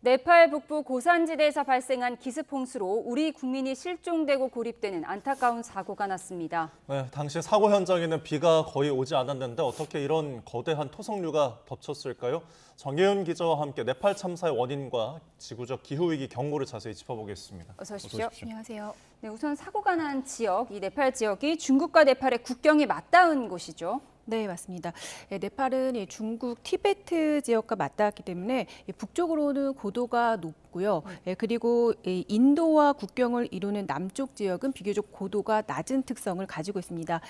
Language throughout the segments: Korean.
네팔 북부 고산지대에서 발생한 기습 홍수로 우리 국민이 실종되고 고립되는 안타까운 사고가 났습니다. 네, 당시 사고 현장에는 비가 거의 오지 않았는데 어떻게 이런 거대한 토성류가 덮쳤을까요? 정혜윤 기자와 함께 네팔 참사의 원인과 지구적 기후위기 경고를 자세히 짚어보겠습니다. 어서 오십시오. 안녕하세요. 네, 우선 사고가 난 지역, 이 네팔 지역이 중국과 네팔의 국경이 맞닿은 곳이죠. 네, 맞습니다. 네팔은 중국 티베트 지역과 맞닿았기 때문에 북쪽으로는 고도가 높고요. 그리고 인도와 국경을 이루는 남쪽 지역은 비교적 고도가 낮은 특성을 가지고 있습니다.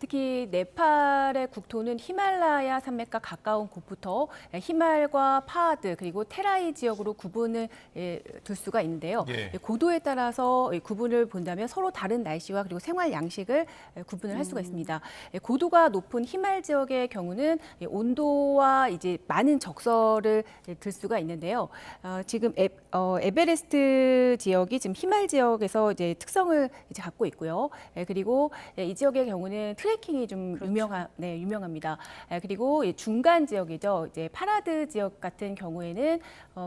특히 네팔의 국토는 히말라야 산맥과 가까운 곳부터 히말과 파하드 그리고 테라이 지역으로 구분을 둘 수가 있는데요. 고도에 따라서 구분을 본다면 서로 다른 날씨와 그리고 생활 양식을 구분을 할 수가 있습니다. 고도가 높은 히말 지역의 경우는 온도와 이제 많은 적설을 들 수가 있는데요. 지금 에베레스트 지역이 지금 히말 지역에서 이제 특성을 이제 갖고 있고요. 그리고 이 지역의 경우는 트레킹이 좀 그렇죠. 유명합니다. 그리고 중간 지역이죠. 이제 파라드 지역 같은 경우에는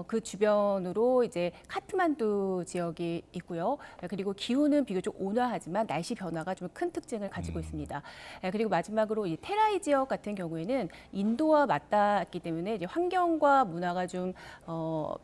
그 주변으로 이제 카트만두 지역이 있고요. 그리고 기후는 비교적 온화하지만 날씨 변화가 좀 큰 특징을 가지고 있습니다. 그리고 마지막으로 이 테라이 지역 같은 경우에는 인도와 맞닿았기 때문에 이제 환경과 문화가 좀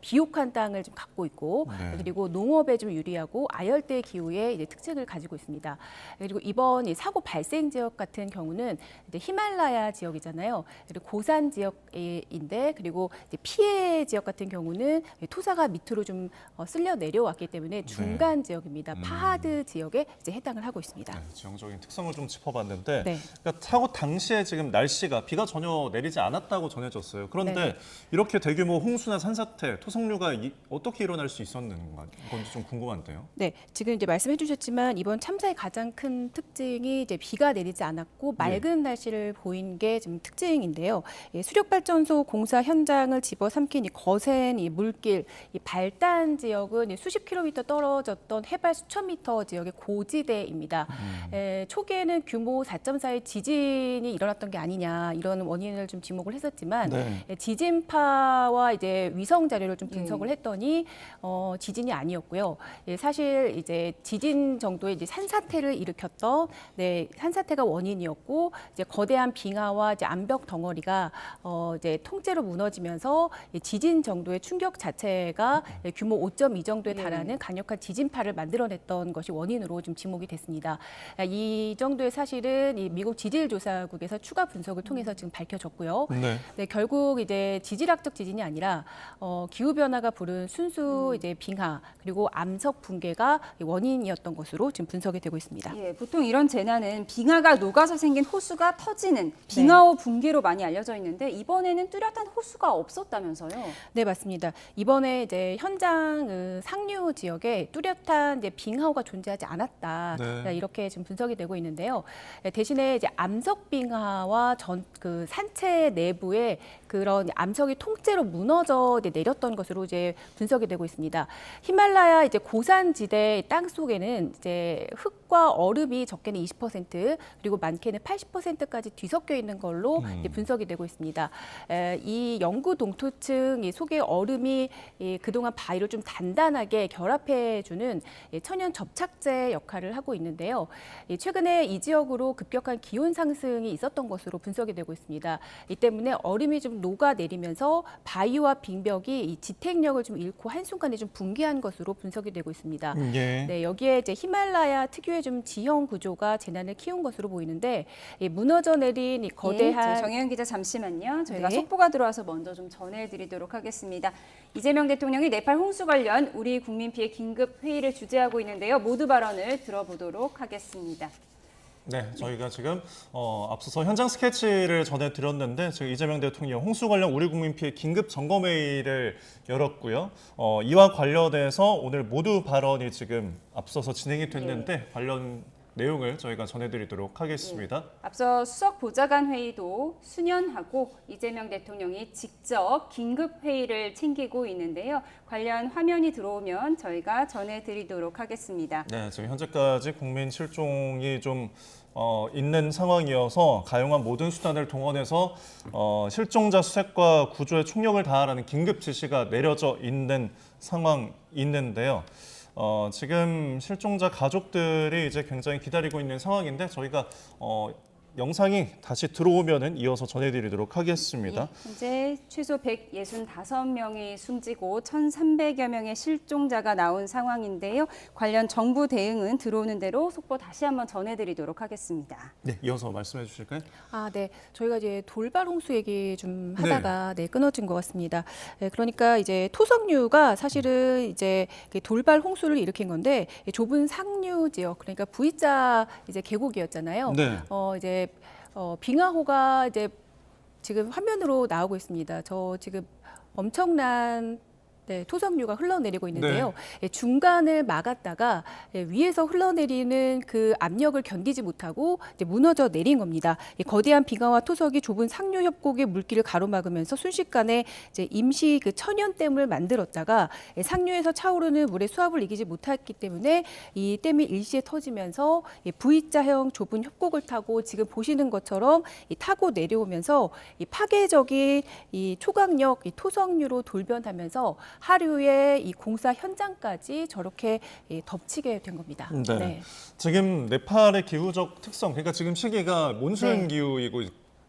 비옥한 땅을 좀 갖고 있고 그리고 농업에 좀 유리하고 아열대 기후의 이제 특징을 가지고 있습니다. 그리고 이번 이 사고 발생 지역 같은 경우는 이제 히말라야 지역이잖아요. 그리고 고산 지역인데 그리고 이제 피해 지역 같은 경우는 토사가 밑으로 좀 쓸려 내려왔기 때문에 중간 지역입니다. 파하드 지역에 이제 해당을 하고 있습니다. 네, 지형적인 특성을 좀 짚어봤는데 네. 그러니까 사고 당시에 지금 날씨가 비가 전혀 내리지 않았다고 전해졌어요. 그런데 네네. 이렇게 대규모 홍수나 산사태, 토성류가 어떻게 일어날 수 있었는 건지 좀 궁금한데요. 네, 지금 이제 말씀해 주셨지만 이번 참사의 가장 큰 특징이 이제 비가 내리지 않았고 맑은 날씨를 보인 게 좀 특징인데요. 수력발전소 공사 현장을 집어삼킨 이 거센 이 물길, 이 발단 지역은 수십 킬로미터 떨어졌던 해발 수천 미터 지역의 고지대입니다. 초기에는 규모 4.4의 지진이 일어났던 게 아니냐 이런 원인을 좀 지목을 했었지만 지진파와 이제 위성 자료를 좀 분석을 했더니 지진이 아니었고요. 사실 이제 지진 정도의 이제 산사태를 일으켰던 산사태가 원인이었고 이제 거대한 빙하와 이제 암벽 덩어리가 이제 통째로 무너지면서 지진 정도의 충격 자체가 규모 5.2 정도에 달하는 강력한 지진파를 만들어냈던 것이 원인으로 좀 지목이 됐습니다. 이 정도의 사실은 이 미국 지질조사국에서 추가 분석을 통해서 지금 밝혀졌고요. 네, 결국 이제 지질학적 지진이 아니라 기후 변화가 부른 순수 이제 빙하 그리고 암석 붕괴가 원인이었던 것으로 지금 분석이 되고 있습니다. 예, 보통 이런 재난은 빙하가 녹아서 생긴 호수가 터지는 빙하호 붕괴로 많이 알려져 있는데 이번에는 뚜렷한 호수가 없었다면서요? 네, 맞습니다. 이번에 이제 현장 상류 지역에 뚜렷한 이제 빙하호가 존재하지 않았다. 이렇게 지금 분석이 되고 있는데요. 대신에 이제 암석 빙하와 그 산체 내부에 그런 암석이 통째로 무너져 내렸던 것으로 이제 분석이 되고 있습니다. 히말라야 이제 고산지대 땅 속에는 이제 흙과 얼음이 적게는 20% 그리고 많게는 80%까지 뒤섞여 있는 걸로 이제 분석이 되고 있습니다. 이 영구 동토층 이 속의 얼음이 그동안 바위를 좀 단단하게 결합해주는 천연 접착제 역할을 하고 있는데요. 최근에 이 지역으로 급격한 기온 상승이 있었던 것으로 분석이 되고 있습니다. 이 때문에 얼음이 좀 녹아내리면서 바위와 빙벽이 이 지탱력을 좀 잃고 한순간에 좀 붕괴한 것으로 분석이 되고 있습니다. 네, 여기에 이제 히말라야 특유의 좀 지형 구조가 재난을 키운 것으로 보이는데 무너져 내린 이 거대한 정혜연 기자 잠시만요. 저희가 네. 속보가 들어와서 먼저 좀 전해드리도록 하겠습니다. 이재명 대통령이 네팔 홍수 관련 우리 국민 피해 긴급 회의를 주재하고 있는데요. 모두 발언을 들어보도록 하겠습니다. 네, 저희가 지금 앞서서 현장 스케치를 전해드렸는데 지금 이재명 대통령 홍수 관련 우리 국민 피해 긴급 점검회의를 열었고요. 이와 관련해서 오늘 모두 발언이 지금 앞서서 진행이 됐는데 관련 내용을 저희가 전해드리도록 하겠습니다. 앞서 수석 보좌관 회의도 수년하고 이재명 대통령이 직접 긴급 회의를 챙기고 있는데요. 관련 화면이 들어오면 저희가 전해드리도록 하겠습니다. 네, 지금 현재까지 국민 실종이 좀 있는 상황이어서 가용한 모든 수단을 동원해서 실종자 수색과 구조에 총력을 다하라는 긴급 지시가 내려져 있는 상황인데요. 지금 실종자 가족들이 이제 굉장히 기다리고 있는 상황인데 저희가 영상이 다시 들어오면은 이어서 전해드리도록 하겠습니다. 현재 최소 165명이 숨지고 1,300여 명의 실종자가 나온 상황인데요. 관련 정부 대응은 들어오는 대로 속보 다시 한번 전해드리도록 하겠습니다. 네, 이어서 말씀해 주실까요? 네. 저희가 이제 돌발 홍수 얘기 좀 하다가 끊어진 것 같습니다. 네, 그러니까 이제 토성류가 사실은 이제 돌발 홍수를 일으킨 건데 좁은 상류 지역, 그러니까 V자 이제 계곡이었잖아요. 네. 이제 빙하호가 이제 지금 화면으로 나오고 있습니다. 저 지금 엄청난 토성류가 흘러내리고 있는데요. 중간을 막았다가 위에서 흘러내리는 그 압력을 견디지 못하고 이제 무너져 내린 겁니다. 거대한 빙하와 토석이 좁은 상류 협곡의 물길을 가로막으면서 순식간에 이제 임시 그 천연댐을 만들었다가 상류에서 차오르는 물의 수압을 이기지 못했기 때문에 이 댐이 일시에 터지면서 V자형 좁은 협곡을 타고 지금 보시는 것처럼 타고 내려오면서 이 파괴적인 이 초강력 이 토성류로 돌변하면서 하류의 이 공사 현장까지 저렇게 덮치게 된 겁니다. 네. 지금 네팔의 기후적 특성, 그러니까 지금 시기가 몬순 네. 기후이고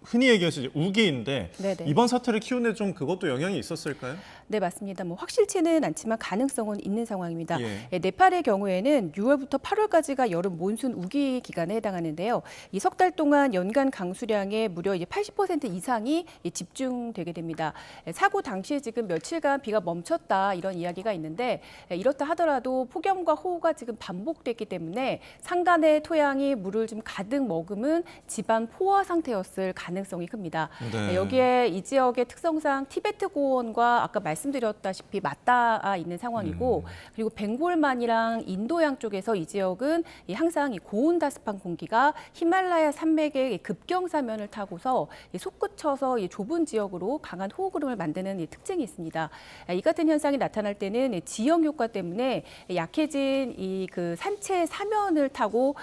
흔히 얘기해서 이제 우기인데 네네. 이번 사태를 키우는 좀 그것도 영향이 있었을까요? 네, 맞습니다. 뭐 확실치는 않지만 가능성은 있는 상황입니다. 예. 네팔의 경우에는 6월부터 8월까지가 여름 몬순 우기 기간에 해당하는데요. 이 석 달 동안 연간 강수량의 무려 이제 80% 이상이 집중되게 됩니다. 사고 당시에 지금 며칠간 비가 멈췄다 이런 이야기가 있는데 이렇다 하더라도 폭염과 호우가 지금 반복됐기 때문에 산간의 토양이 물을 좀 가득 머금은 집안 포화 상태였을 가능성이 큽니다. 네. 여기에 이 지역의 특성상 티베트 고원과 아까 말씀드렸다시피 맞닿아 있는 상황이고 그리고 벵골만이랑 인도양 쪽에서 이 지역은 항상 이 고온다습한 공기가 히말라야 산맥의 급경사면을 타고서 솟구쳐서 좁은 지역으로 강한 호우구름을 만드는 특징이 있습니다. 이 같은 현상이 나타날 때는 지형 효과 때문에 약해진 이 그 산체 사면을 타고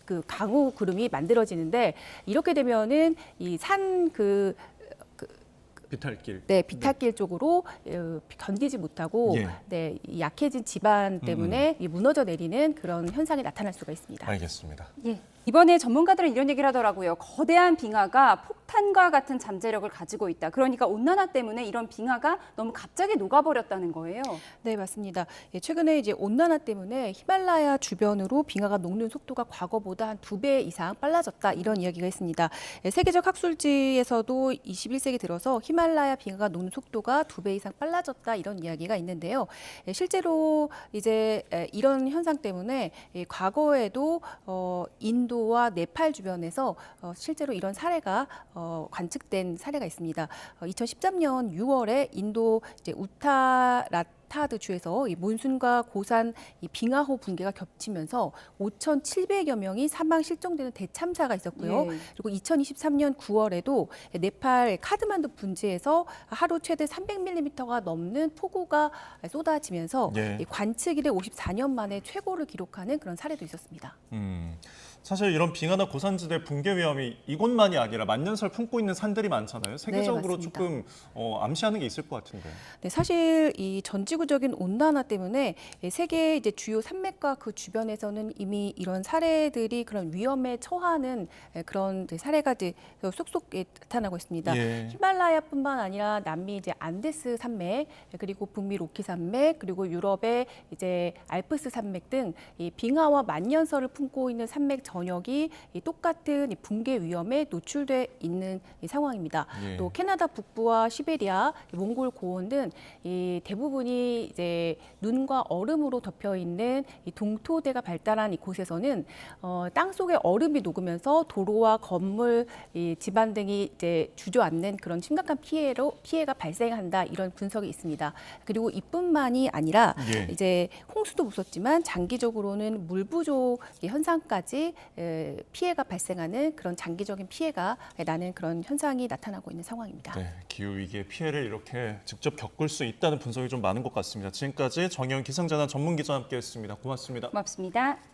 그 강우 구름이 만들어지는데 이렇게 되면은 이 산 비탈길. 비탈길 쪽으로 견디지 못하고 예. 이 약해진 지반 때문에 이 무너져 내리는 그런 현상이 나타날 수가 있습니다. 알겠습니다. 예. 이번에 전문가들은 이런 얘기를 하더라고요. 거대한 빙하가 폭탄과 같은 잠재력을 가지고 있다. 그러니까 온난화 때문에 이런 빙하가 너무 갑자기 녹아버렸다는 거예요. 네, 맞습니다. 최근에 이제 온난화 때문에 히말라야 주변으로 빙하가 녹는 속도가 과거보다 한 2배 이상 빨라졌다. 이런 이야기가 있습니다. 세계적 학술지에서도 21세기 들어서 히말라야 빙하가 녹는 속도가 2배 이상 빨라졌다. 이런 이야기가 있는데요. 실제로 이제 이런 현상 때문에 과거에도 인도와 네팔 주변에서 실제로 이런 사례가 관측된 사례가 있습니다. 2013년 6월에 인도 이제 우타라타드 주에서 이 몬순과 고산 이 빙하호 붕괴가 겹치면서 5,700여 명이 사망 실종되는 대참사가 있었고요. 예. 그리고 2023년 9월에도 네팔 카드만두 분지에서 하루 최대 300mm가 넘는 폭우가 쏟아지면서 예. 이 관측 이래 54년 만에 최고를 기록하는 그런 사례도 있었습니다. 사실 이런 빙하나 고산지대 붕괴 위험이 이곳만이 아니라 만년설 품고 있는 산들이 많잖아요. 세계적으로 맞습니다. 조금 암시하는 게 있을 것 같은데. 네, 사실 이 전지구적인 온난화 때문에 세계 이제 주요 산맥과 그 주변에서는 이미 이런 사례들이 그런 위험에 처하는 그런 사례가 이제 쏙쏙 나타나고 있습니다. 예. 히말라야뿐만 아니라 남미 이제 안데스 산맥 그리고 북미 로키 산맥 그리고 유럽의 이제 알프스 산맥 등 이 빙하와 만년설을 품고 있는 산맥 전역이 이 똑같은 이 붕괴 위험에 노출돼 있는 이 상황입니다. 예. 또 캐나다 북부와 시베리아, 몽골 고원 등 이 대부분이 이제 눈과 얼음으로 덮여 있는 이 동토대가 발달한 이곳에서는 땅 속에 얼음이 녹으면서 도로와 건물, 이 집안 등이 이제 주저앉는 그런 심각한 피해가 발생한다 이런 분석이 있습니다. 그리고 이뿐만이 아니라 예. 이제 홍수도 무섭지만 장기적으로는 물 부족 현상까지 피해가 발생하는 그런 장기적인 피해가 나는 그런 현상이 나타나고 있는 상황입니다. 네, 기후 위기의 피해를 이렇게 직접 겪을 수 있다는 분석이 좀 많은 것 같습니다. 지금까지 정혜원 기상재난 전문 기자와 함께했습니다. 고맙습니다. 고맙습니다.